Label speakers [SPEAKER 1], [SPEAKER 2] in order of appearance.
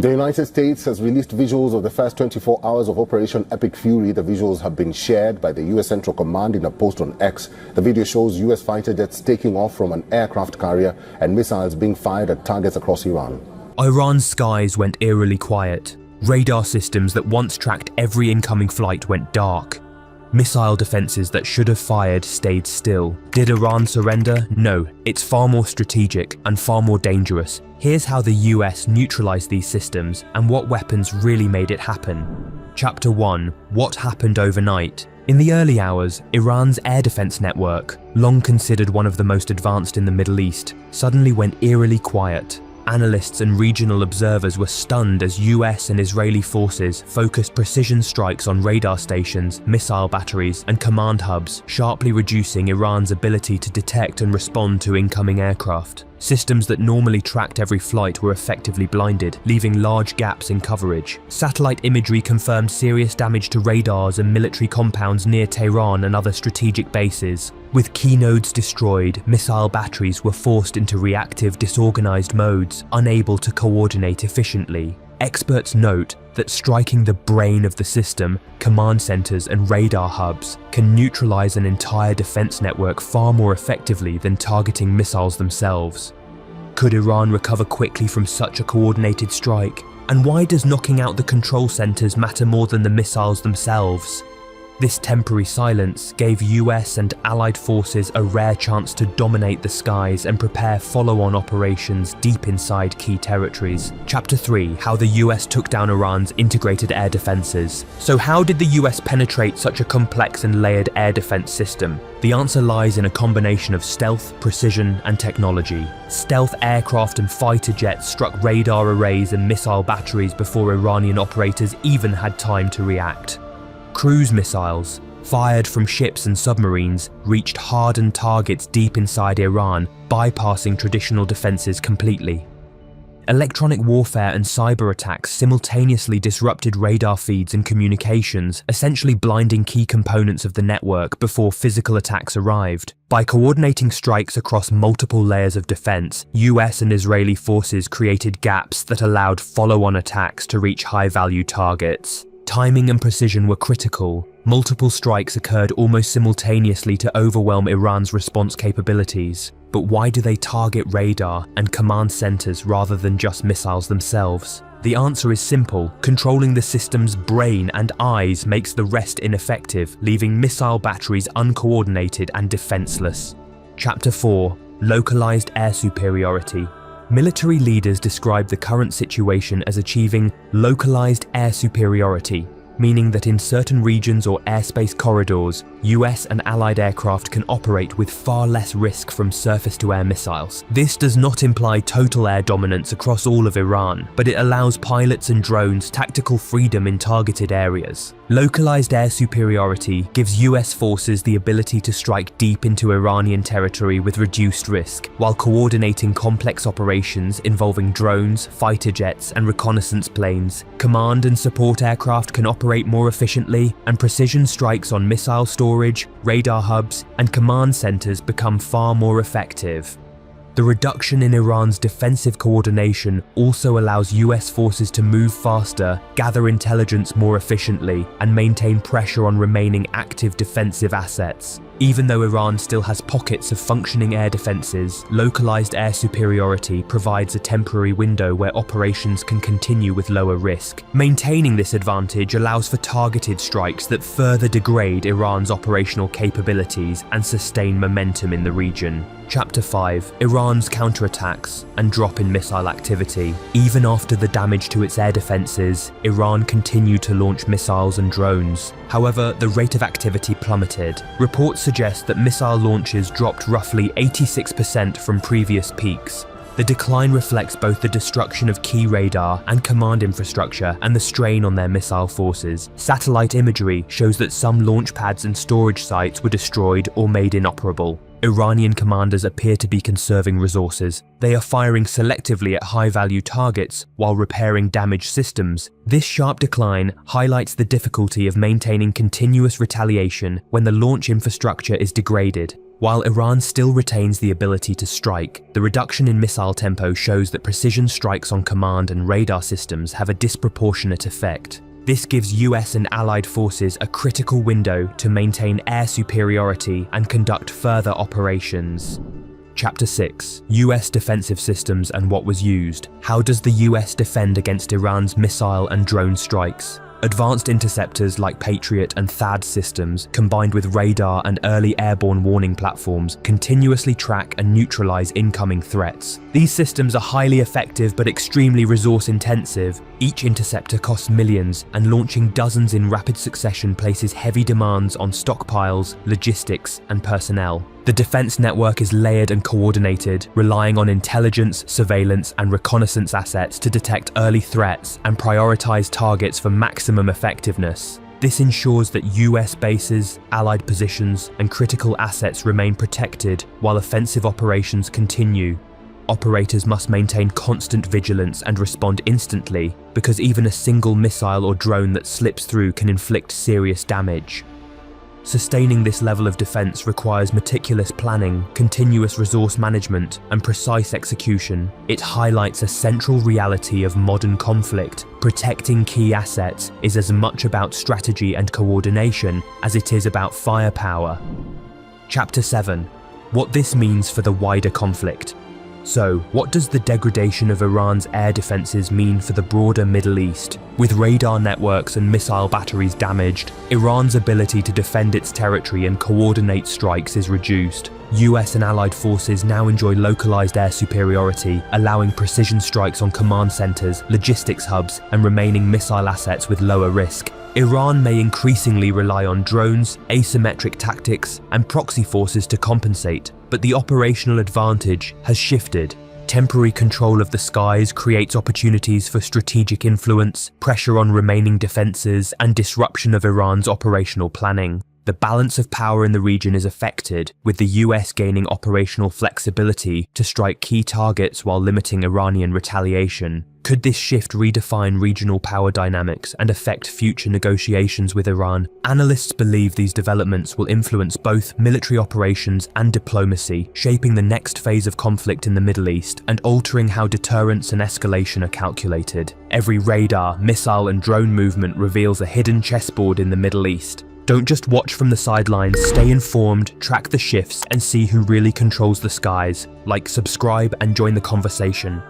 [SPEAKER 1] The United States has released visuals of the first 24 hours of Operation Epic Fury. The visuals have been shared by the U.S. Central Command in a post on X. The video shows U.S. fighter jets taking off from an aircraft carrier and missiles being fired at targets across Iran.
[SPEAKER 2] Iran's skies went eerily quiet. Radar systems that once tracked every incoming flight went dark. Missile defenses that should have fired stayed still. Did Iran surrender? No, it's far more strategic and far more dangerous. Here's how the US neutralized these systems and what weapons really made it happen. Chapter 1. What happened overnight? In the early hours, Iran's air defense network, long considered one of the most advanced in the Middle East, suddenly went eerily quiet. Analysts and regional observers were stunned as US and Israeli forces focused precision strikes on radar stations, missile batteries, and command hubs, sharply reducing Iran's ability to detect and respond to incoming aircraft. Systems that normally tracked every flight were effectively blinded, leaving large gaps in coverage. Satellite imagery confirmed serious damage to radars and military compounds near Tehran and other strategic bases. With key nodes destroyed, missile batteries were forced into reactive, disorganized modes, unable to coordinate efficiently. Experts note that striking the brain of the system, command centers and radar hubs, can neutralize an entire defense network far more effectively than targeting missiles themselves. Could Iran recover quickly from such a coordinated strike? And why does knocking out the control centers matter more than the missiles themselves? This temporary silence gave US and allied forces a rare chance to dominate the skies and prepare follow-on operations deep inside key territories. Chapter 3. How the US took down Iran's integrated air defenses. So how did the US penetrate such a complex and layered air defense system? The answer lies in a combination of stealth, precision, and technology. Stealth aircraft and fighter jets struck radar arrays and missile batteries before Iranian operators even had time to react. Cruise missiles, fired from ships and submarines, reached hardened targets deep inside Iran, bypassing traditional defenses completely. Electronic warfare and cyber attacks simultaneously disrupted radar feeds and communications, essentially blinding key components of the network before physical attacks arrived. By coordinating strikes across multiple layers of defense, US and Israeli forces created gaps that allowed follow-on attacks to reach high-value targets. Timing and precision were critical. Multiple strikes occurred almost simultaneously to overwhelm Iran's response capabilities. But why do they target radar and command centers rather than just missiles themselves? The answer is simple. Controlling the system's brain and eyes makes the rest ineffective, leaving missile batteries uncoordinated and defenseless. Chapter 4. Localized air superiority. Military leaders describe the current situation as achieving localized air superiority, meaning that in certain regions or airspace corridors, US and allied aircraft can operate with far less risk from surface-to-air missiles. This does not imply total air dominance across all of Iran, but it allows pilots and drones tactical freedom in targeted areas. Localized air superiority gives US forces the ability to strike deep into Iranian territory with reduced risk, while coordinating complex operations involving drones, fighter jets, and reconnaissance planes. Command and support aircraft can operate more efficiently, and precision strikes on missile storage, radar hubs, and command centers become far more effective. The reduction in Iran's defensive coordination also allows US forces to move faster, gather intelligence more efficiently, and maintain pressure on remaining active defensive assets. Even though Iran still has pockets of functioning air defenses, localized air superiority provides a temporary window where operations can continue with lower risk. Maintaining this advantage allows for targeted strikes that further degrade Iran's operational capabilities and sustain momentum in the region. Chapter 5. Iran's counterattacks and drop in missile activity. Even after the damage to its air defenses, Iran continued to launch missiles and drones. However, the rate of activity plummeted. Reports suggest that missile launches dropped roughly 86% from previous peaks. The decline reflects both the destruction of key radar and command infrastructure and the strain on their missile forces. Satellite imagery shows that some launch pads and storage sites were destroyed or made inoperable. Iranian commanders appear to be conserving resources. They are firing selectively at high-value targets while repairing damaged systems. This sharp decline highlights the difficulty of maintaining continuous retaliation when the launch infrastructure is degraded. While Iran still retains the ability to strike, the reduction in missile tempo shows that precision strikes on command and radar systems have a disproportionate effect. This gives US and allied forces a critical window to maintain air superiority and conduct further operations. Chapter 6. US defensive systems and what was used. How does the US defend against Iran's missile and drone strikes? Advanced interceptors like Patriot and THAAD systems, combined with radar and early airborne warning platforms, continuously track and neutralize incoming threats. These systems are highly effective but extremely resource-intensive. Each interceptor costs millions, and launching dozens in rapid succession places heavy demands on stockpiles, logistics, and personnel. The defense network is layered and coordinated, relying on intelligence, surveillance, and reconnaissance assets to detect early threats and prioritize targets for maximum effectiveness. This ensures that US bases, allied positions, and critical assets remain protected while offensive operations continue. Operators must maintain constant vigilance and respond instantly, because even a single missile or drone that slips through can inflict serious damage. Sustaining this level of defense requires meticulous planning, continuous resource management, and precise execution. It highlights a central reality of modern conflict. Protecting key assets is as much about strategy and coordination as it is about firepower. Chapter 7. What this means for the wider conflict. So, what does the degradation of Iran's air defenses mean for the broader Middle East? With radar networks and missile batteries damaged, Iran's ability to defend its territory and coordinate strikes is reduced. US and allied forces now enjoy localized air superiority, allowing precision strikes on command centers, logistics hubs, and remaining missile assets with lower risk. Iran may increasingly rely on drones, asymmetric tactics, and proxy forces to compensate, but the operational advantage has shifted. Temporary control of the skies creates opportunities for strategic influence, pressure on remaining defenses, and disruption of Iran's operational planning. The balance of power in the region is affected, with the US gaining operational flexibility to strike key targets while limiting Iranian retaliation. Could this shift redefine regional power dynamics and affect future negotiations with Iran? Analysts believe these developments will influence both military operations and diplomacy, shaping the next phase of conflict in the Middle East and altering how deterrence and escalation are calculated. Every radar, missile, and drone movement reveals a hidden chessboard in the Middle East. Don't just watch from the sidelines, stay informed, track the shifts, and see who really controls the skies. Like, subscribe, and join the conversation.